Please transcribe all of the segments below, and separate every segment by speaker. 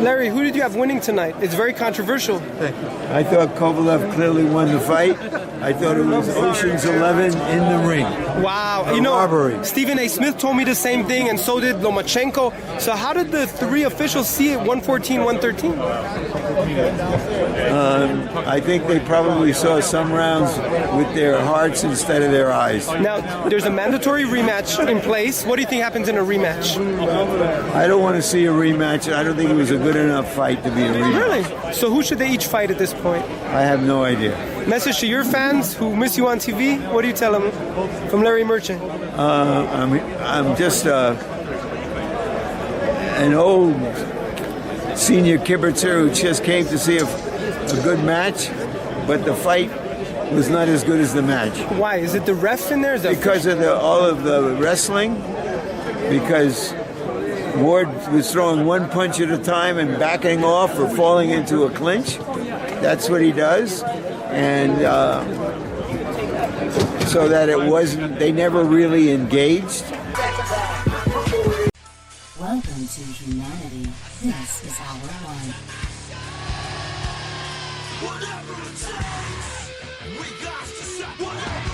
Speaker 1: Larry, who did you have winning tonight? It's very controversial.
Speaker 2: I thought Kovalev clearly won the fight. I thought it was Ocean's 11 in the ring.
Speaker 1: Wow.
Speaker 2: A robbery.
Speaker 1: Stephen A. Smith told me the same thing, and so did Lomachenko. So how did the three officials see it 114, 113?
Speaker 2: I think they probably saw some rounds with their hearts instead of their eyes.
Speaker 1: Now, there's a mandatory rematch in place. What do you think happens in a rematch?
Speaker 2: I don't want to see a rematch. I don't think it was a good enough fight to be a rematch.
Speaker 1: Really? So who should they each fight at this point?
Speaker 2: I have no idea.
Speaker 1: Message to your fans who miss you on TV. What do you tell them from Larry Merchant?
Speaker 2: I'm just an old senior kibitzer who just came to see a good match, but the fight was not as good as the match.
Speaker 1: Why? Is it the ref in there?
Speaker 2: Because of all of the wrestling, because Ward was throwing one punch at a time and backing off or falling into a clinch. That's what he does. And so that it wasn't, they never really engaged.
Speaker 3: Welcome to humanity. This is our one.
Speaker 4: Whatever it takes, we got to say whatever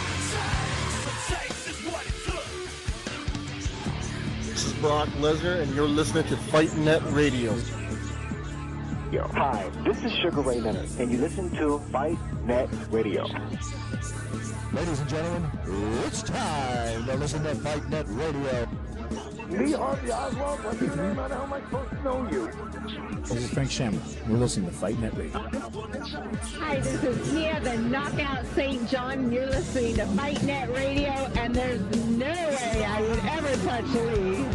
Speaker 4: it takes is what it took.
Speaker 5: This is Brock Lesnar, and you're listening to Fight Net Radio.
Speaker 6: Yo, hi, this is Sugar Ray Leonard, and you listen to Fight Net Radio.
Speaker 5: Ladies and gentlemen, it's time to listen to Fight Net Radio.
Speaker 6: Lee Harvey Oswald, what's your name? How am I supposed to know you?
Speaker 7: This is Frank Shamrock. We're listening to Fight Net Radio.
Speaker 8: Hi, this is Mia, the Knockout St. John, and you're listening to Fight Net Radio, and there's no way I would ever touch Lee.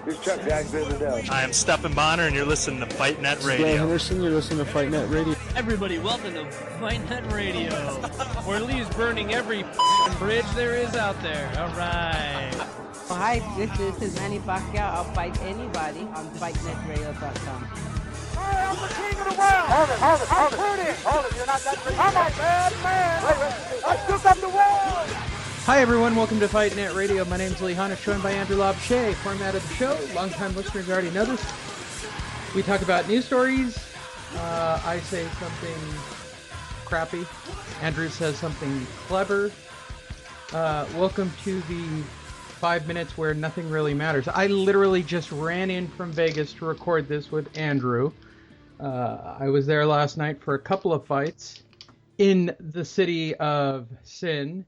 Speaker 6: This is Chuck Jackson.
Speaker 9: I am Stephen Bonner, and you're listening to Fight Net Radio.
Speaker 5: Glenn Henderson, you're listening to Fight Net Radio.
Speaker 10: Everybody, welcome to Fight Net Radio, where Lee's burning every bridge there is out there. All right.
Speaker 11: Hi, this is Manny Pacquiao. I'll fight anybody on FightNetRadio.com.
Speaker 12: Hey, I'm the king of the world. Hold it. You're not that great. I'm a bad man. Wait. I took up the world.
Speaker 10: Hi, everyone. Welcome to Fight Net Radio. My name's Lee Hanna, joined by Andrew LOPSIDED. Format of the show, longtime listeners already know this. We talk about news stories. I say something crappy. Andrew says something clever. Welcome to the 5 minutes where nothing really matters. I literally just ran in from Vegas to record this with Andrew. I was there last night for a couple of fights in the city of sin.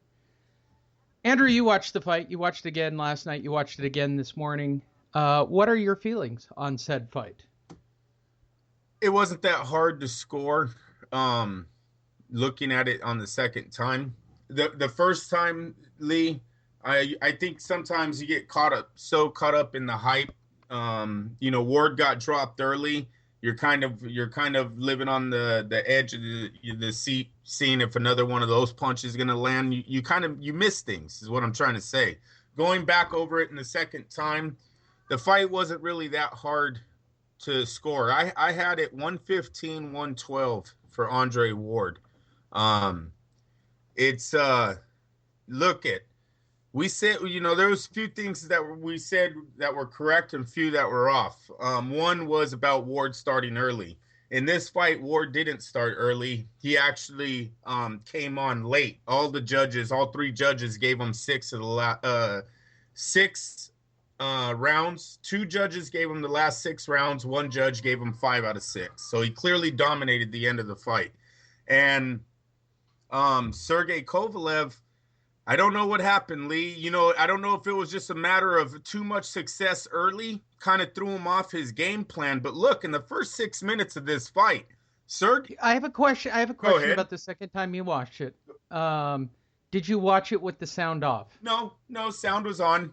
Speaker 10: Andrew, you watched the fight. You watched it again last night. You watched it again this morning. What are your feelings on said fight?
Speaker 13: It wasn't that hard to score. Looking at it on the second time, the first time, Lee, I think sometimes you get caught up in the hype. Ward got dropped early. You're kind of living on the edge of the seat, seeing if another one of those punches is going to land. You miss things, is what I'm trying to say. Going back over it in the second time, the fight wasn't really that hard to score. I had it 115-112 for Andre Ward. We said, there was a few things that we said that were correct and few that were off. One was about Ward starting early. In this fight, Ward didn't start early. He actually came on late. All three judges gave him six rounds. Two judges gave him the last 6 rounds. One judge gave him 5 out of 6. So he clearly dominated the end of the fight. And Sergey Kovalev, I don't know what happened, Lee. I don't know if it was just a matter of too much success early, kind of threw him off his game plan. But look, in the first 6 minutes of this fight, Sergey...
Speaker 10: I have a question about the second time you watched it. Did you watch it with the sound off?
Speaker 13: No, sound was on.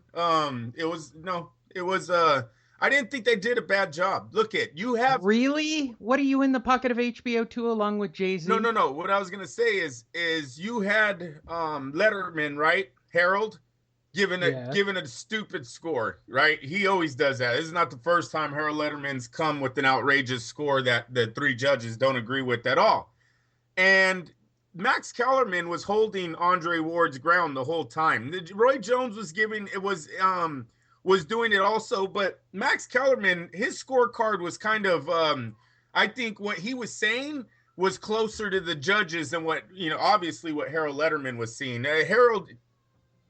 Speaker 13: I didn't think they did a bad job. You have...
Speaker 10: Really? What are you in the pocket of HBO 2 along with Jay-Z?
Speaker 13: No. What I was going to say is you had Letterman, right? Harold, giving a stupid score, right? He always does that. This is not the first time Harold Letterman's come with an outrageous score that the 3 judges don't agree with at all. And Max Kellerman was holding Andre Ward's ground the whole time. Roy Jones was was doing it also. But Max Kellerman, his scorecard was kind of, I think what he was saying was closer to the judges than what, obviously what Harold Letterman was seeing. Harold,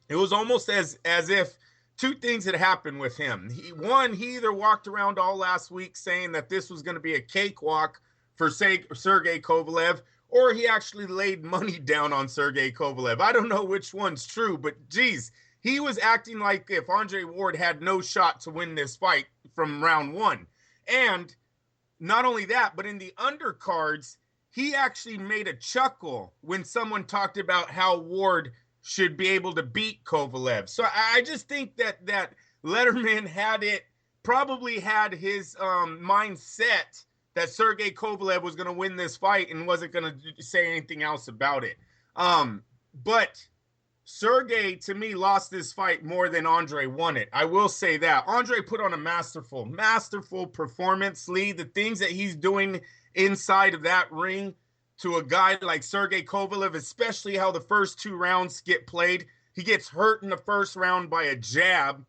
Speaker 13: it was almost as if two things had happened with him. He either walked around all last week saying that this was going to be a cakewalk for Sergey Kovalev, or he actually laid money down on Sergey Kovalev. I don't know which one's true, but geez, he was acting like if Andre Ward had no shot to win this fight from round one. And not only that, but in the undercards, he actually made a chuckle when someone talked about how Ward should be able to beat Kovalev. So I just think that Letterman probably had his mindset that Sergey Kovalev was going to win this fight and wasn't going to say anything else about it. But Sergey, to me, lost this fight more than Andre won it. I will say that. Andre put on a masterful performance, Lee. The things that he's doing inside of that ring to a guy like Sergey Kovalev, especially how the first two rounds get played. He gets hurt in the first round by a jab.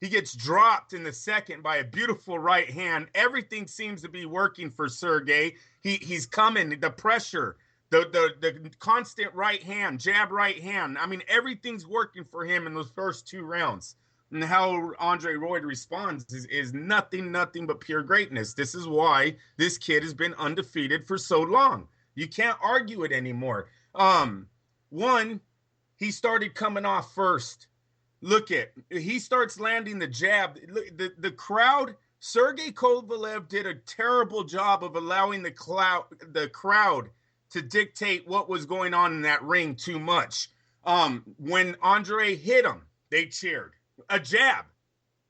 Speaker 13: He gets dropped in the second by a beautiful right hand. Everything seems to be working for Sergey. He's coming, the pressure, the constant right hand, jab right hand. I mean, everything's working for him in those first two rounds. And how Andre Ward responds is nothing but pure greatness. This is why this kid has been undefeated for so long. You can't argue it anymore. One, he started coming off first. He starts landing the jab. The crowd, Sergey Kovalev did a terrible job of allowing the crowd to dictate what was going on in that ring too much. When Andre hit him, they cheered. A jab.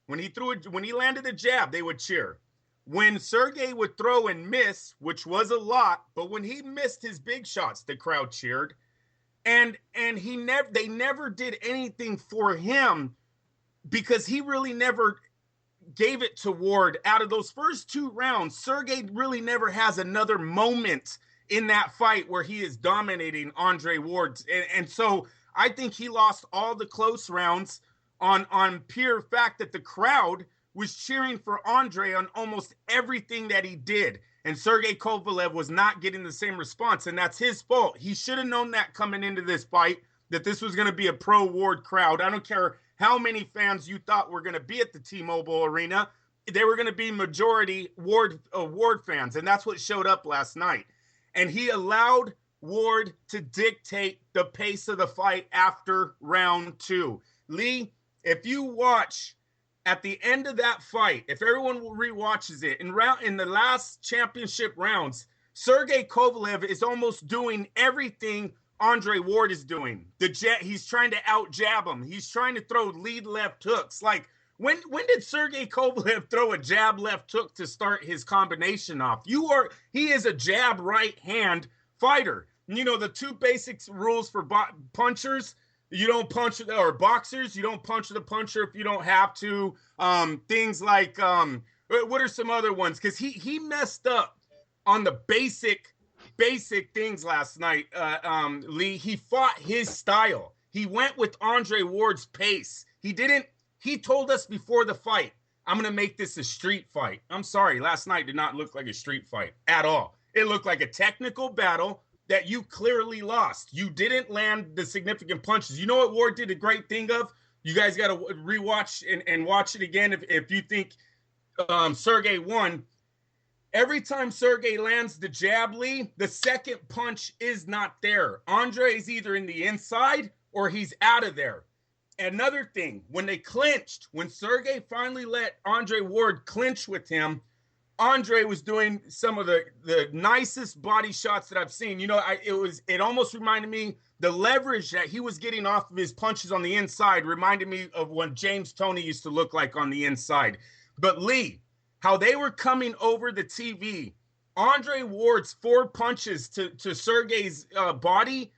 Speaker 13: When he landed a jab, they would cheer. When Sergey would throw and miss, which was a lot, but when he missed his big shots, the crowd cheered. And they never did anything for him because he really never gave it to Ward. Out of those first two rounds, Sergey really never has another moment in that fight where he is dominating Andre Ward. And so I think he lost all the close rounds on pure fact that the crowd was cheering for Andre on almost everything that he did. And Sergey Kovalev was not getting the same response, and that's his fault. He should have known that coming into this fight, that this was going to be a pro-Ward crowd. I don't care how many fans you thought were going to be at the T-Mobile Arena. They were going to be majority Ward fans, and that's what showed up last night. And he allowed Ward to dictate the pace of the fight after round two. Lee, if you watch at the end of that fight, if everyone rewatches it, in the last championship rounds, Sergey Kovalev is almost doing everything Andre Ward is doing. He's trying to out-jab him. He's trying to throw lead left hooks. Like, when did Sergey Kovalev throw a jab left hook to start his combination off? He is a jab right hand fighter. You know, the two basic rules for punchers: you don't punch, or boxers, you don't punch the puncher if you don't have to. Things like, what are some other ones? Because he messed up on the basic things last night, Lee. He fought his style. He went with Andre Ward's pace. He told us before the fight, I'm going to make this a street fight. I'm sorry, last night did not look like a street fight at all. It looked like a technical battle that you clearly lost. You didn't land the significant punches. You know what Ward did a great thing of? You guys got to rewatch and watch it again if you think Sergey won. Every time Sergey lands the jab, Lee, the second punch is not there. Andre is either in the inside or he's out of there. Another thing, when they clinched, when Sergey finally let Andre Ward clinch with him, Andre was doing some of the nicest body shots that I've seen. You know, it almost reminded me, the leverage that he was getting off of his punches on the inside reminded me of when James Toney used to look like on the inside. But Lee, how they were coming over the TV, Andre Ward's 4 punches to Sergey's body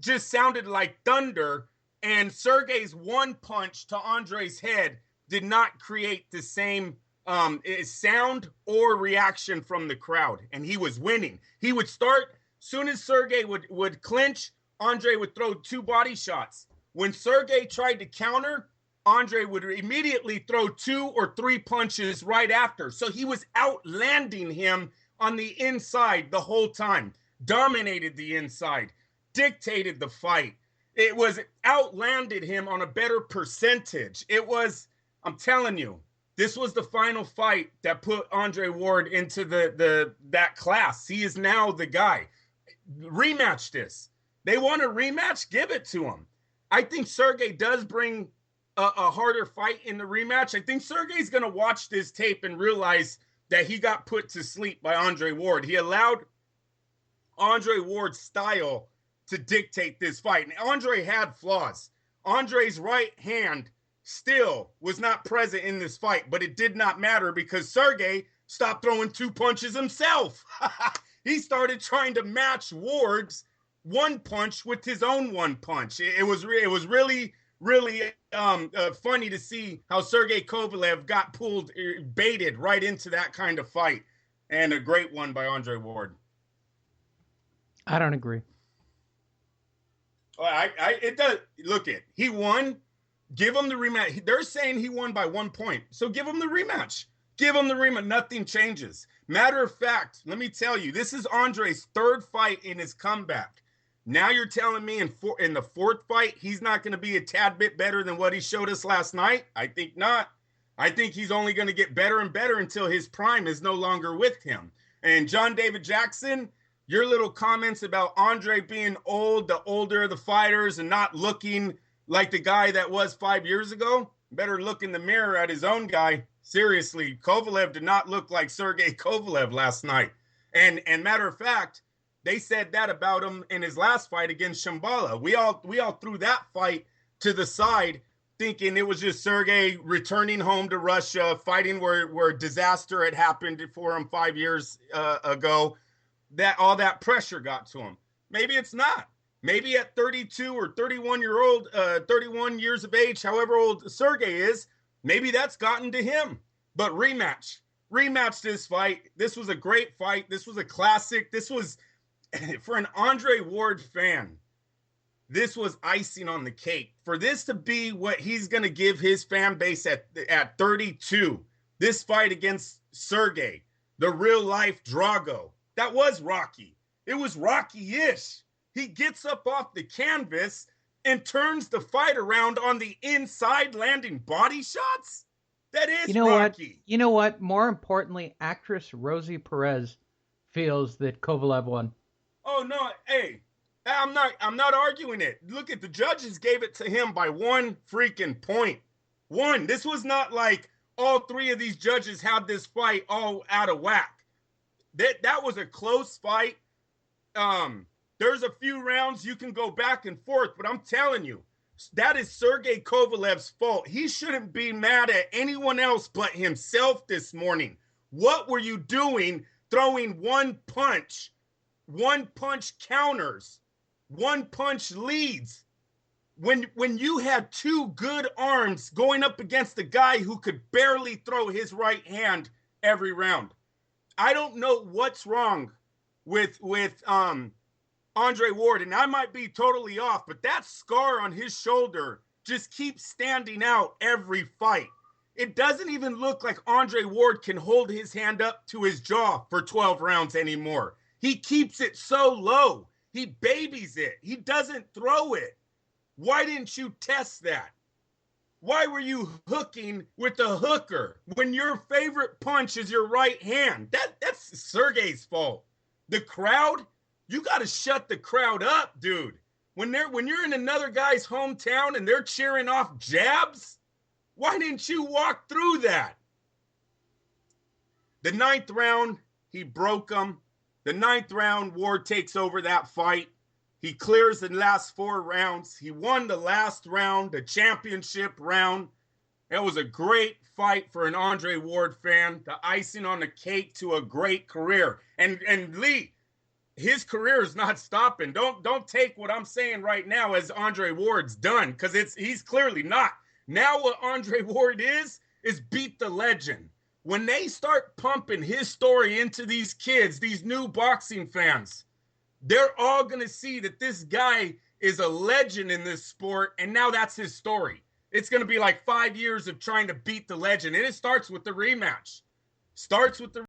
Speaker 13: just sounded like thunder, and Sergey's 1 punch to Andre's head did not create the same sound or reaction from the crowd, and he was winning. He would start, soon as Sergey would clinch, Andre would throw 2 body shots. When Sergey tried to counter, Andre would immediately throw 2 or 3 punches right after. So he was outlanding him on the inside the whole time, dominated the inside, dictated the fight. It was outlanded him on a better percentage. It was, I'm telling you, this was the final fight that put Andre Ward into that class. He is now the guy. Rematch this. They want a rematch? Give it to him. I think Sergey does bring a harder fight in the rematch. I think Sergey's going to watch this tape and realize that he got put to sleep by Andre Ward. He allowed Andre Ward's style to dictate this fight. And Andre had flaws. Andre's right hand still was not present in this fight, but it did not matter because Sergey stopped throwing 2 punches himself. He started trying to match Ward's 1 punch with his own 1 punch. It was really funny to see how Sergey Kovalev got baited right into that kind of fight, and a great one by Andre Ward.
Speaker 10: I don't agree.
Speaker 13: It does. Look, he won. Give him the rematch. They're saying he won by 1 point, so give him the rematch. Give him the rematch. Nothing changes. Matter of fact, let me tell you, this is Andre's 3rd fight in his comeback. Now you're telling me in the 4th fight, he's not going to be a tad bit better than what he showed us last night? I think not. I think he's only going to get better and better until his prime is no longer with him. And John David Jackson, your little comments about Andre being old, the older of the fighters, and not looking like the guy that was 5 years ago, better look in the mirror at his own guy. Seriously, Kovalev did not look like Sergey Kovalev last night. And matter of fact, they said that about him in his last fight against Shambhala. We all threw that fight to the side, thinking it was just Sergey returning home to Russia, fighting where disaster had happened for him 5 years ago. That all that pressure got to him. Maybe it's not. Maybe at 32 or 31 years of age, however old Sergey is, maybe that's gotten to him. But rematch this fight. This was a great fight. This was a classic. This was, for an Andre Ward fan, this was icing on the cake. For this to be what he's going to give his fan base at 32, this fight against Sergey, the real life Drago, that was Rocky. It was Rocky-ish. He gets up off the canvas and turns the fight around on the inside, landing body shots. That is Rocky.
Speaker 10: You know what? More importantly, actress Rosie Perez feels that Kovalev won.
Speaker 13: Oh no, hey, I'm not arguing it. Look at the judges gave it to him by 1 freaking point. 1. This was not like all 3 of these judges had this fight all out of whack. That was a close fight. There's a few rounds you can go back and forth, but I'm telling you, that is Sergey Kovalev's fault. He shouldn't be mad at anyone else but himself this morning. What were you doing throwing 1 punch counters, 1 punch leads, when you had 2 good arms going up against a guy who could barely throw his right hand every round? I don't know what's wrong with Andre Ward, and I might be totally off, but that scar on his shoulder just keeps standing out every fight. It doesn't even look like Andre Ward can hold his hand up to his jaw for 12 rounds anymore. He keeps it so low. He babies it. He doesn't throw it. Why didn't you test that? Why were you hooking with a hooker when your favorite punch is your right hand? That's Sergey's fault. The crowd, you got to shut the crowd up, dude. When you're in another guy's hometown and they're cheering off jabs, why didn't you walk through that? The 9th round, he broke him. The 9th round, Ward takes over that fight. He clears the last 4 rounds. He won the last round, the championship round. It was a great fight for an Andre Ward fan, the icing on the cake to a great career. And Lee, his career is not stopping. Don't take what I'm saying right now as Andre Ward's done, because he's clearly not. Now what Andre Ward is beat the legend. When they start pumping his story into these kids, these new boxing fans, they're all going to see that this guy is a legend in this sport, and now that's his story. it's going to be like 5 years of trying to beat the legend. And it starts with the rematch. Starts with the